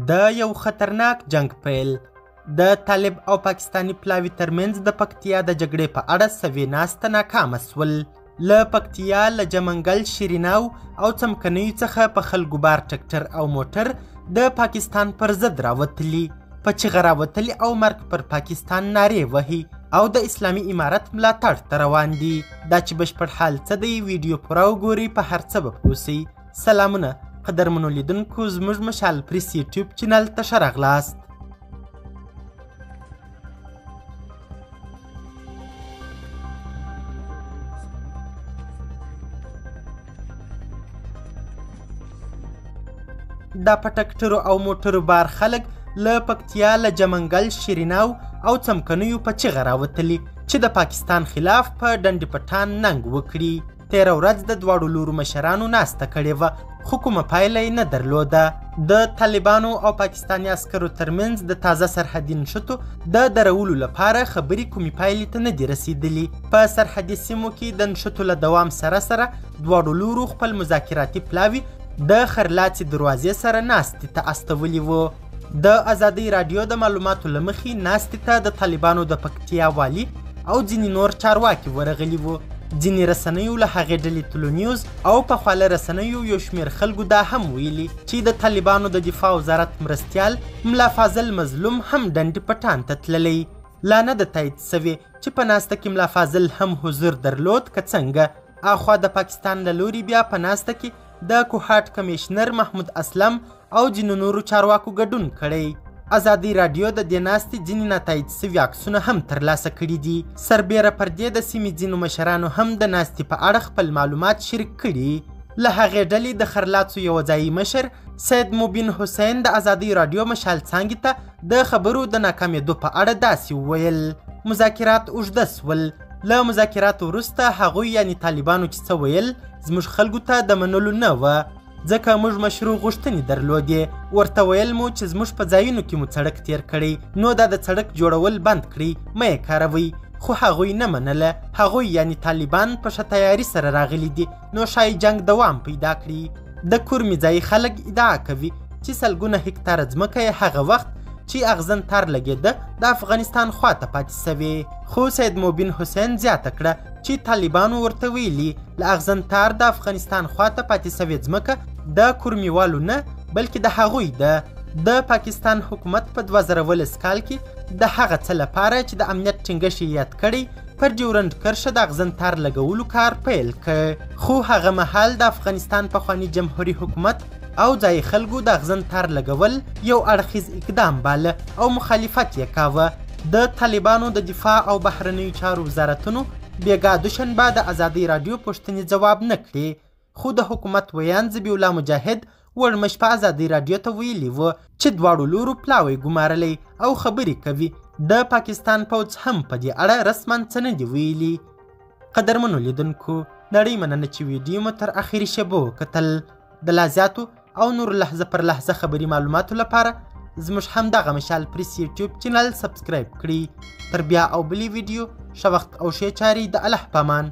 د یو خطرناک جنگ پیل. د طالب او پاکستانی پلاوي ترمنځ د پکتیا د جګړې په اړه سوي ناسته ناکامه سول. له پکتیا له جمنګل شیریناو او څمکنیو څخه په خلکو بار ټکټر او موټر د پاکستان پر ضد راوتلي، په چیغه راوتلي او مرګ پر پاکستان نارې وهي او د اسلامي امارت ملاتړ ته روان دي. دا چې بشپړ حال څه دی ویډیو پوره وګورئ، په هر څه به پوه سئ. سلامونه قدرمنو لیدونکو، زموږ مشال پریس یوټیوب چینل ته ښه راغلاست. دا په ټکټرو او موټرو بار خلک له پکتیا له جمنګل شیریناو او څمکنیو په چیغه راوتلي چې د پاکستان خلاف په ډنډ پټان ننګ وکړي. تیره ورځ د دواړو لورو مشرانو ناسته کړې وه، خو کومه پایله یې نه درلوده. د طالبانو او پاکستاني عسکرو ترمنځ د تازه سرحدي نښتو د درولو لپاره خبرې کومې پایلې ته نه دي رسیدلي. په سرحدي سیمو کې د نښتو له دوام سره سره دواړو لورو خپل مذاکراتي پلاوي د خرلاڅې دروازې سره ناستې ته استولي وو. د ازادۍ راډیو د معلوماتو له مخې ناستې ته د طالبانو د پکتیا والي او ځینې نور چارواکي ورغلي وو. ځینې رسنیو له هغې ډلې تلو نیوز او پخواله رسنیو یو شمېر خلکو دا هم ویلي چې د طالبانو د دفاع وزارت مرستیال ملا فاضل مظلوم هم ډنډ پټان ته تللی. لا نه ده تایید سوې چې په ناسته کې ملا فاضل هم حضور درلود که څنګه. اخوا د پاکستان له لوري بیا په ناسته کې د کوهاټ کمیشنر محمود اسلم او ځینو نورو چارواکو ګډون کړی. ازادۍ راډیو د دې ناستې ځینې ناتایید سوي عکسونه هم ترلاسه کړي دي. سربیره پر دې د سیمې ځینو مشرانو هم د ناستې په اړه خپل معلومات شریک کړي. له هغې ډلې د خرلاڅو یوه ځایي مشر سید مبین حسین د ازادۍ راډیو مشال څانګې ته د خبرو د ناکامېدو په اړه داسې وویل: مذاکرات اوږده سول. له مذاکراتو وروسته هغوی یعنې طالبانو چې څه ویل زموږ خلکو ته د منلو نه وه، ځکه موږ مشروع غوښتنې درلودې. ورته ویل مو چې زموږ په ځایونو کې مو سړک تیر کړی، نو دا د سړک جوړول بند کړئ، مه یې کاروئ. خو هغوی نه منله. هغوی یعنې طالبان په ښه تیاري سره راغلي دي، نو ښایي جنګ دوام پیدا کړي. د کورمې ځایي خلک ادعا کوي چې سلګونه هکتاره ځمکه یې هغه وخت چې اغزن تار لګېده د افغانستان خواته پاتې سوې. خو سید مبین حسین زیاته کړه چې طالبانو ورته ویلي له اغزن تار د افغانستان خواته پاتې سوې ځمکه د کورمیوالو نه بلکې د هغوی ده. د پاکستان حکومت په 2019 کال کې د هغه څه لپاره چې د امنیت ټینګښت یې یاد کړی پر ډیورنډ کرښه د اغزن تار لګولو کار پیل کړ. خو هغه مهال د افغانستان پخواني جمهوري حکومت او ځایي خلکو د اغزن تار لګول یو اړخیز اقدام باله او مخالفت یې کاوه. د طالبانو د دفاع او بهرنیو چارو وزارتونو بیګا دوشنبه د ازادۍ راډیو پوښتنې ځواب نه کړې، خو د حکومت ویان ذبیح الله مجاهد وړمش په ازادۍ راډیو ته ویلي وو چې دواړو لورو پلاوی ګمارلی او خبرې کوي. د پاکستان پوځ هم په دې اړه رسما څه نه دي ویلي. قدرمنو لیدونکو، نړۍ مننه چې ویډیو مو تر اخري شیبو کتل. د لا زیاتو او نور لحظه پر لحظه خبري معلوماتو لپاره زموږ همدغه مشال پریس یوټیوب چینل سبسکرایب کړئ. تر بیا او بلې ویډیو ښه وخت او ښې چارې د الله په امان.